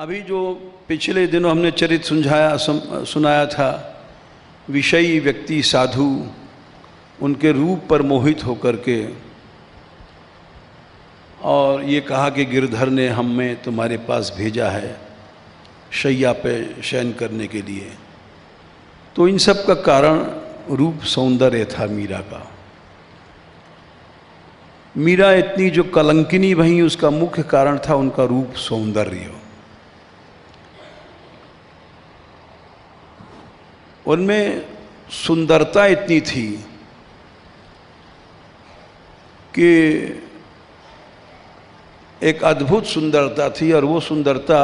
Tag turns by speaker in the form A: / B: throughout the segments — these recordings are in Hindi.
A: अभी जो पिछले दिनों हमने चरित सुनाया था, विषयी व्यक्ति साधु उनके रूप पर मोहित होकर के और ये कहा कि गिरधर ने हमें तुम्हारे पास भेजा है शैया पे शयन करने के लिए। तो इन सब का कारण रूप सौंदर्य था मीरा का। मीरा इतनी जो कलंकिनी बनी उसका मुख्य कारण था उनका रूप सौंदर्य। उनमें सुंदरता इतनी थी कि एक अद्भुत सुंदरता थी, और वो सुंदरता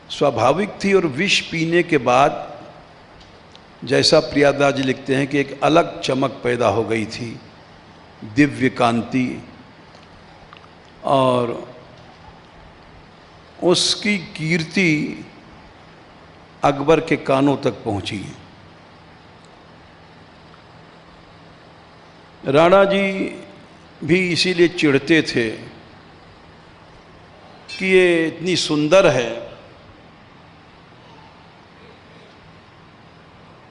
A: स्वाभाविक थी। और विष पीने के बाद जैसा प्रियादास जी लिखते हैं कि एक अलग चमक पैदा हो गई थी, दिव्य कांति, और उसकी कीर्ति अकबर के कानों तक पहुंची। राणा जी भी इसीलिए चिढ़ते थे कि ये इतनी सुंदर है,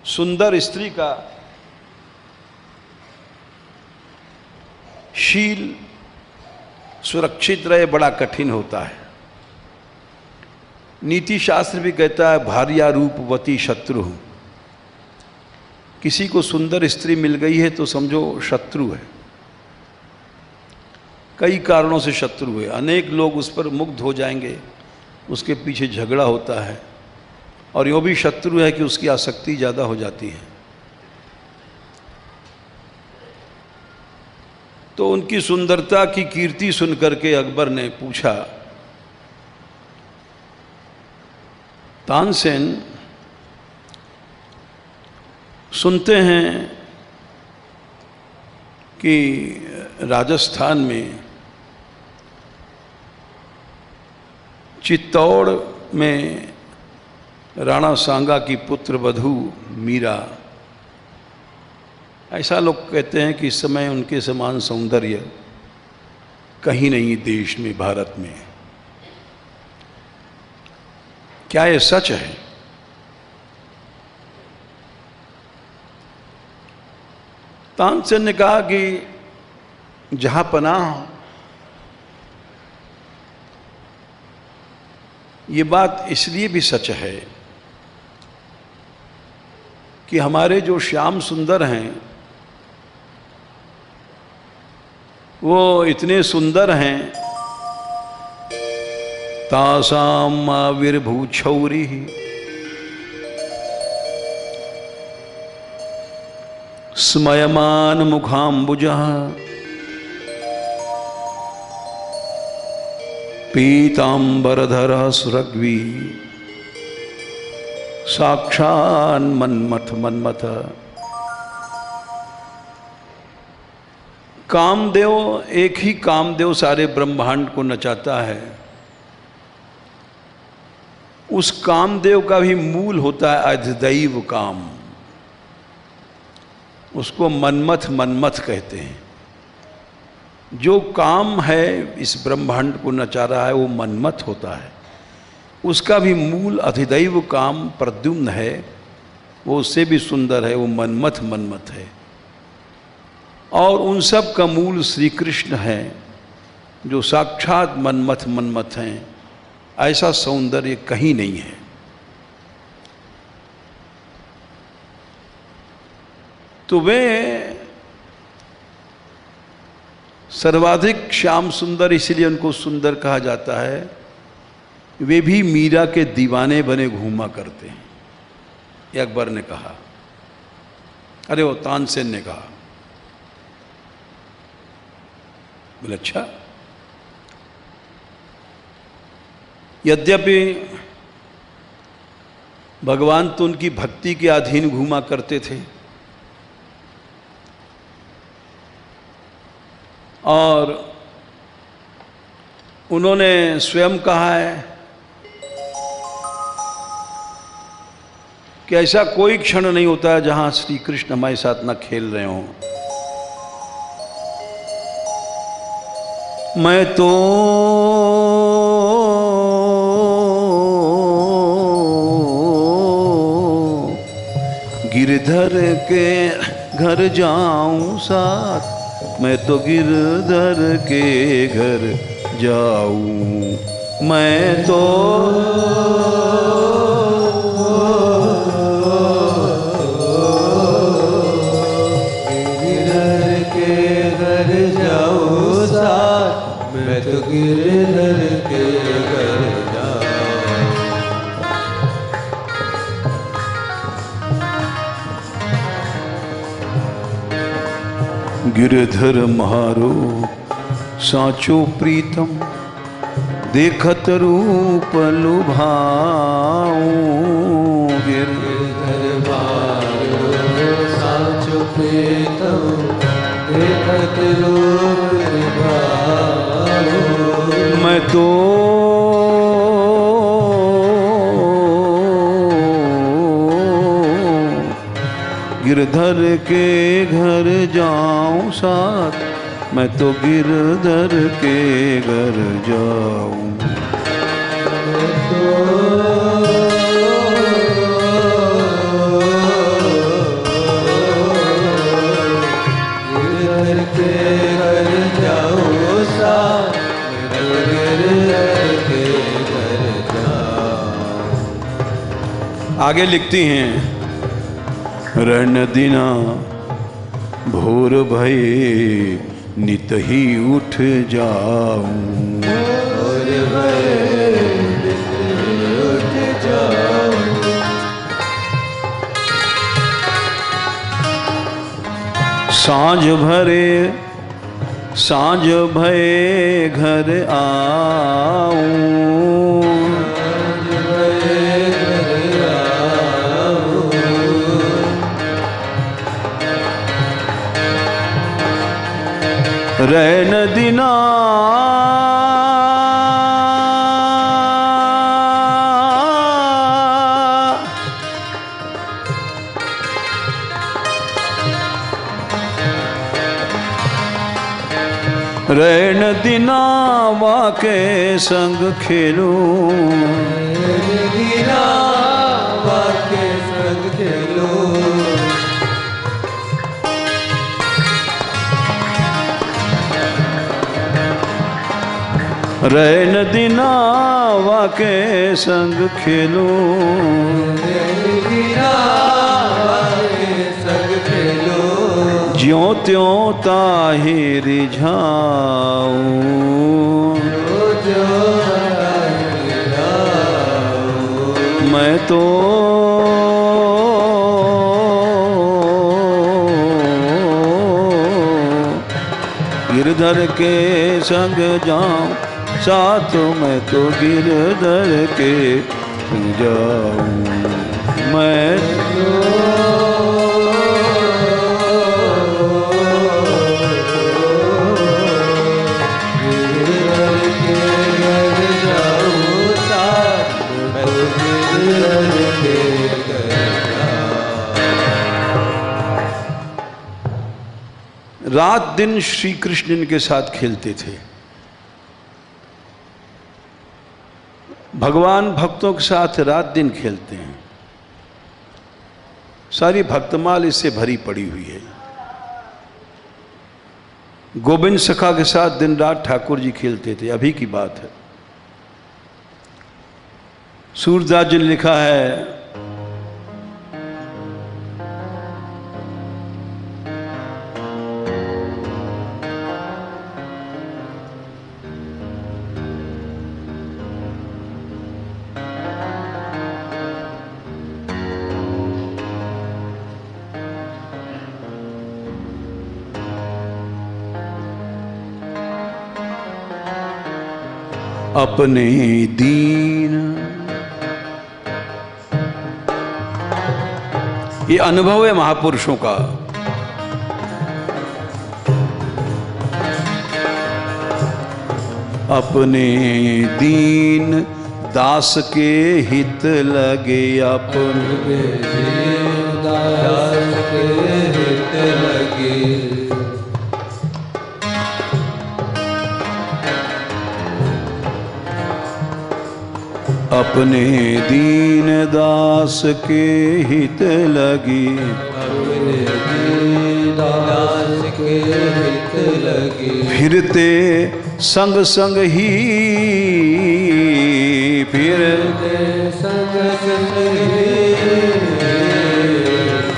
A: सुंदर स्त्री का शील सुरक्षित रहे बड़ा कठिन होता है। नीति शास्त्र भी कहता है भार्या रूपवती शत्रु। किसी को सुंदर स्त्री मिल गई है तो समझो शत्रु है, कई कारणों से शत्रु है। अनेक लोग उस पर मुग्ध हो जाएंगे, उसके पीछे झगड़ा होता है, और यूँ भी शत्रु है कि उसकी आसक्ति ज़्यादा हो जाती है। तो उनकी सुंदरता की कीर्ति सुनकर के अकबर ने पूछा, तानसेन सुनते हैं कि राजस्थान में चित्तौड़ में राणा सांगा की पुत्र वधू मीरा, ऐसा लोग कहते हैं कि इस समय उनके समान सौंदर्य कहीं नहीं देश में, भारत में। क्या ये सच है? तानसेन ने कहा कि जहां पनाह, ये बात इसलिए भी सच है कि हमारे जो श्याम सुंदर हैं वो इतने सुंदर हैं, तासाम आविर्भूछौरी स्मयमान मुखाम्बुजः पीतांबरधरः सुरग्वी साक्षान् मन्मथ मन्मथ। कामदेव, एक ही कामदेव सारे ब्रह्मांड को नचाता है। उस कामदेव का भी मूल होता है अधिदैव काम, उसको मन्मथ मन्मथ कहते हैं। जो काम है इस ब्रह्मांड को नचा रहा है वो मन्मथ होता है। उसका भी मूल अधिदैव काम प्रद्युम्न है, वो उससे भी सुंदर है, वो मन्मथ मन्मथ है। और उन सब का मूल श्री कृष्ण है जो साक्षात मन्मथ मन्मथ हैं। ऐसा सौंदर्य कहीं नहीं है। तो वे सर्वाधिक श्याम सुंदर, इसलिए उनको सुंदर कहा जाता है। वे भी मीरा के दीवाने बने घूमा करते हैं, ये अकबर ने कहा। अरे वो तानसेन ने कहा। बोले अच्छा, यद्यपि भगवान तो उनकी भक्ति के अधीन घूमा करते थे, और उन्होंने स्वयं कहा है कि ऐसा कोई क्षण नहीं होता है जहां श्री कृष्ण हमारे साथ न खेल रहे हों। मैं तो गिरधर के घर जाऊं साथ, मैं तो गिरधर के घर जाऊं, मैं तो
B: गिरधर के घर जाऊं साथ, मैं तो गिरधर के घर जाऊं।
A: गिरधर म्हारो साचो प्रीतम, देखत रूप लुभाऊं।
B: गिरधर म्हारो साचो प्रीतम, देखत रूप लुभाऊं।
A: मैं तो गिरधर के घर जाऊं साथ, मैं तो गिरधर के घर जाऊं।
B: गिरधर के घर जाऊं साथ, मैं तो गिरधर के घर जाऊं।
A: आगे लिखती हैं, रण दिना भोर भये नित ही उठ जाऊं।
B: भोर भये नित ही उठ जाऊं।
A: सांझ भये घर आऊं। रैन दिना रैन दिना वाके संग खेलूं।
B: दिना वाके संग खेलूं।
A: रैन दिना वाके संग खेलूं। ज्यों त्यों ताहि रिझाऊं। मैं तो गिरधर के संग जाऊं साथ, मैं तो गिरधर के जाऊं। मैं
B: गिरधर के घर जाऊं साथ, मैं तो गिरधर के घर जाऊं।
A: रात दिन श्री कृष्ण इनके साथ खेलते थे। भगवान भक्तों के साथ रात दिन खेलते हैं। सारी भक्तमाल इससे भरी पड़ी हुई है। गोविंद सखा के साथ दिन रात ठाकुर जी खेलते थे, अभी की बात है। सूरदास जी ने लिखा है, अपने दीन, ये अनुभव है महापुरुषों का। अपने दीन दास के हित लगे, अपने
B: दीन दास के हित लगे। अपने दीन दास के हित लगी, के हित लगी।
A: फिरते संग संग ही, फिरते
B: संग संग ही,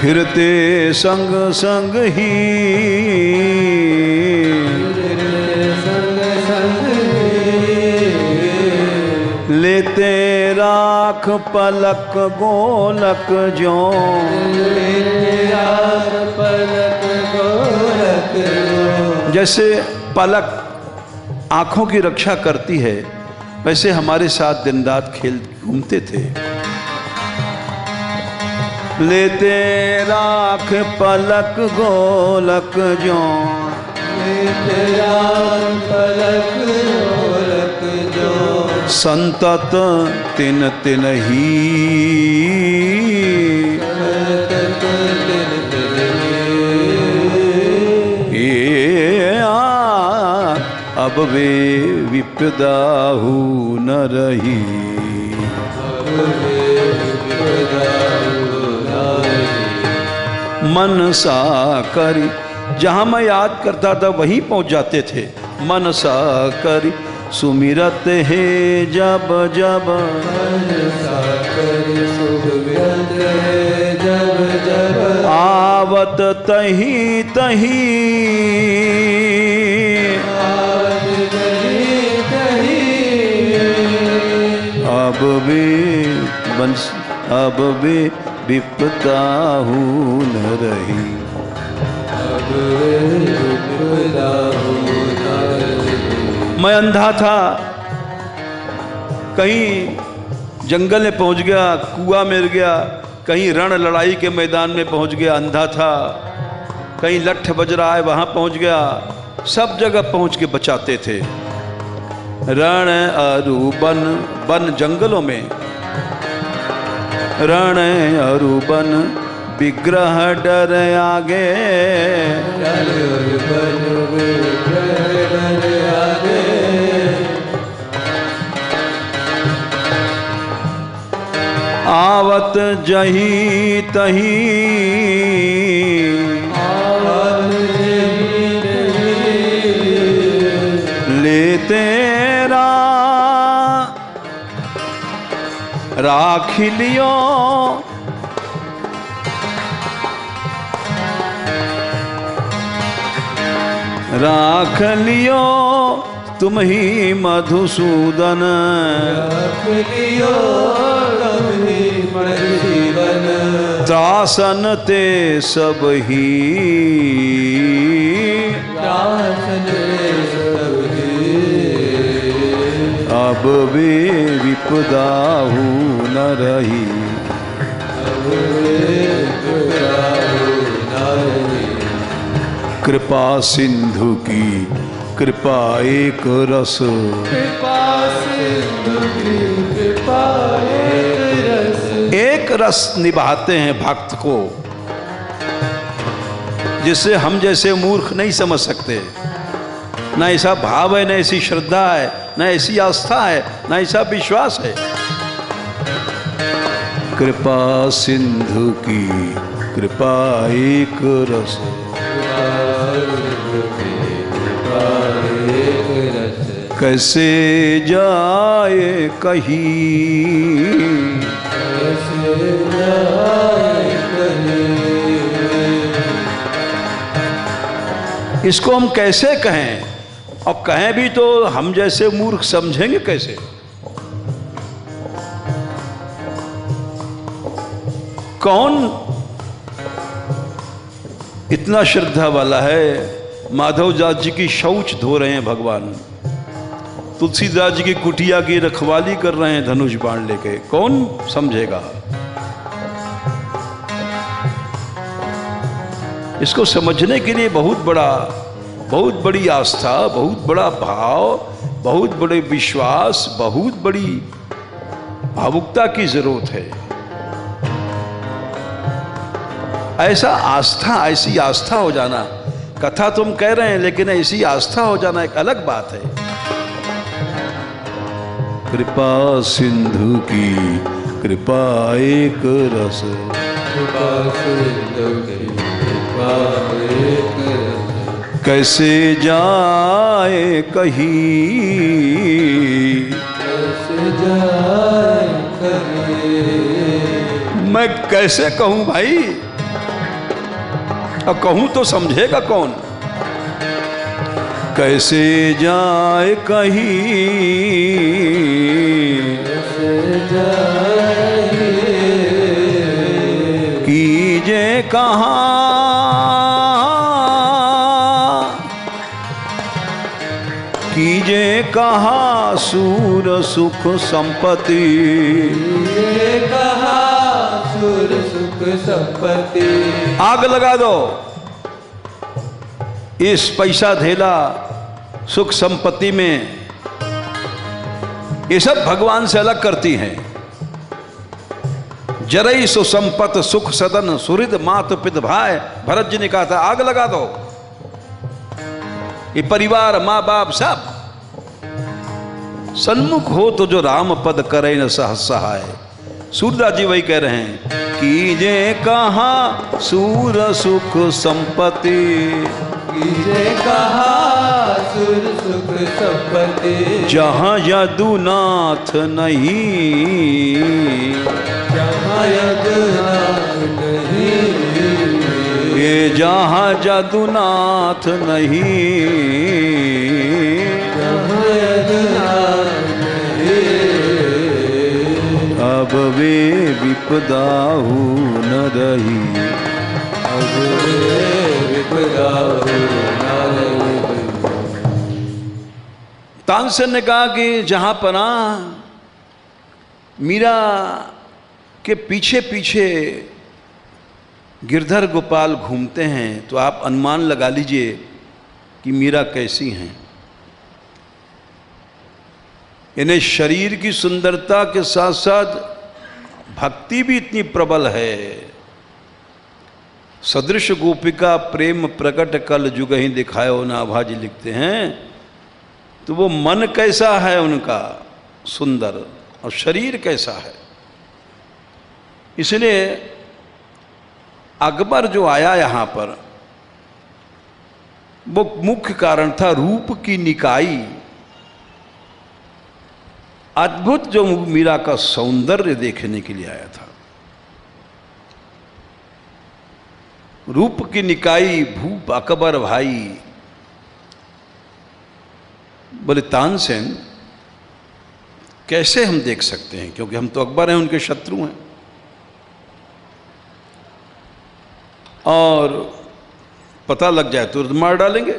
A: फिरते संग संग ही,
B: संग संग ही,
A: लेते राख पलक गोलक जो,
B: लेते राख पलक गोलक जो।
A: जैसे पलक आंखों की रक्षा करती है, वैसे हमारे साथ दिन रात खेल घूमते थे। लेते राख पलक गोलक जो,
B: लेते राख पलक गोलक जो।
A: संतत तिन तिन ही,
B: संतत तिन तिन ही,
A: अब वे विपदा हो न रही।
B: अब वे विपदा हो न रही।
A: मन सा करी, जहाँ मैं याद करता था वहीं पहुँच जाते थे। मन सा करी सुमिरत है जब जब,
B: मन सा करी सुमिरत है जब जब,
A: आवत तही तही, अब वे बंस अब वे विपदा हो न रही।
B: अब वे विपदा हो न रही।
A: मैं अंधा था, कहीं जंगल में पहुंच गया, कुआं मिल गया, कहीं रण लड़ाई के मैदान में पहुंच गया, अंधा था, कहीं लठ बज रहा है वहां पहुंच गया, सब जगह पहुंच के बचाते थे। रण अरु बन, बन जंगलों में, रण अरु बन विग्रह डर आगे,
B: रण अरु बन विग्रह डर आगे,
A: आवत जही तही,
B: आवत जही तही,
A: लेते राख लियो, राख लियो तुम ही मधुसूदन,
B: राख लियो तुम ही मधुसूदन,
A: त्रासन ते सब ही,
B: त्रासन ते सब ही,
A: अब वे विपदा हो न रही।
B: अब वे विपदा हो न रही।
A: कृपा सिंधु की कृपा एक रस,
B: कृपा सिंधु की कृपा एक रस,
A: एक रस निभाते हैं भक्त को, जिससे हम जैसे मूर्ख नहीं समझ सकते। न ऐसा भाव है, न ऐसी श्रद्धा है, न ऐसी आस्था है, न ऐसा विश्वास है। कृपा सिंधु की कृपा एक रस, कैसे जाए कहीं,
B: कैसे जाए कहीं।
A: इसको हम कैसे कहें, और कहें भी तो हम जैसे मूर्ख समझेंगे कैसे। कौन इतना श्रद्धा वाला है, माधवदास जी की शौच धो रहे हैं भगवान, तुलसीदास जी की कुटिया की रखवाली कर रहे हैं धनुष बाण लेके, कौन समझेगा। इसको समझने के लिए बहुत बड़ी आस्था, बहुत बड़ा भाव, बहुत बड़े विश्वास, बहुत बड़ी भावुकता की जरूरत है। ऐसा आस्था, ऐसी आस्था हो जाना, कथा तुम कह रहे हैं लेकिन ऐसी आस्था हो जाना एक अलग बात है। कृपा सिंधु की कृपा एक रस,
B: कृपा सिंधु की कृपा एक रस,
A: कैसे जाए कहीं,
B: कैसे जाए कहीं।
A: मैं कैसे कहूं भाई, अब कहूं तो समझेगा कौन। कैसे जाए कहीं,
B: कैसे जाए
A: कीजे कहाँ, कीजे कहाँ सूर सुख संपत्ति,
B: ये कहा सुर सुख संपत्ति।
A: आग लगा दो, इस पैसा धेला सुख संपत्ति में, ये सब भगवान से अलग करती हैं। जरई सुसंपत सुख सदन सुहृद मातु पित भाई, भरत जी ने कहा था आग लगा दो। ये परिवार माँ बाप सब सन्मुख हो तो जो राम पद करे न सहस सहाय। सूरदास जी वही कह रहे हैं, कीजे कहाँ सूर सुख संपत्ति,
B: कीजे कहा सुर सुख संपत्ति।
A: जहाँ यदुनाथ नहीं,
B: जहाँ यदुनाथ नहीं,
A: ये जहाँ यदुनाथ नहीं,
B: जहाँ यदुनाथ नहीं।
A: अब वे विपदाहु न रही,
B: अब वे विपदाहु न रही।
A: तानसेन ने कहा कि जहाँ पना मीरा के पीछे पीछे गिरधर गोपाल घूमते हैं तो आप अनुमान लगा लीजिए कि मीरा कैसी हैं। इन्हें शरीर की सुंदरता के साथ साथ भक्ति भी इतनी प्रबल है। सदृश गोपिका प्रेम प्रकट कल जुग ही दिखायो नाभा जी लिखते हैं। तो वो मन कैसा है उनका सुंदर, और शरीर कैसा है। इसलिए अकबर जो आया यहाँ पर, वो मुख्य कारण था रूप की निकाई। अद्भुत जो मीरा का सौंदर्य देखने के लिए आया था। रूप की निकाई भूप अकबर भाई। बोले तानसेन कैसे हम देख सकते हैं, क्योंकि हम तो अकबर हैं, उनके शत्रु हैं, और पता लग जाए तो मार डालेंगे।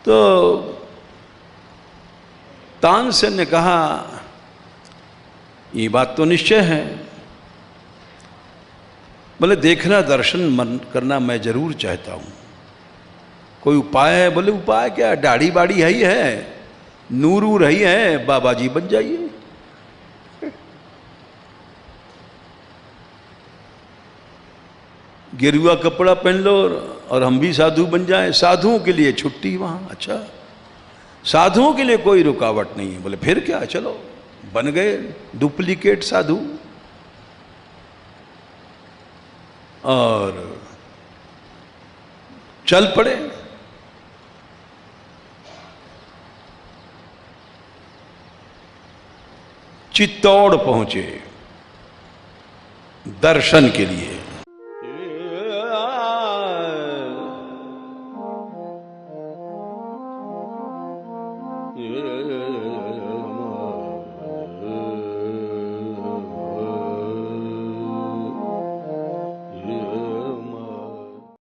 A: तो तानसेन ने कहा ये बात तो निश्चय है। बोले देखना दर्शन मन करना मैं जरूर चाहता हूं, कोई उपाय है? बोले उपाय क्या, दाढ़ी बाड़ी है ही है, नूर रही है, बाबा जी बन जाइए। गेरुआ कपड़ा पहन लो और हम भी साधु बन जाएं। साधुओं के लिए छुट्टी वहां, अच्छा साधुओं के लिए कोई रुकावट नहीं है। बोले फिर क्या, चलो बन गए डुप्लीकेट साधु। और चल पड़े। चित्तौड़ पहुंचे दर्शन के लिए।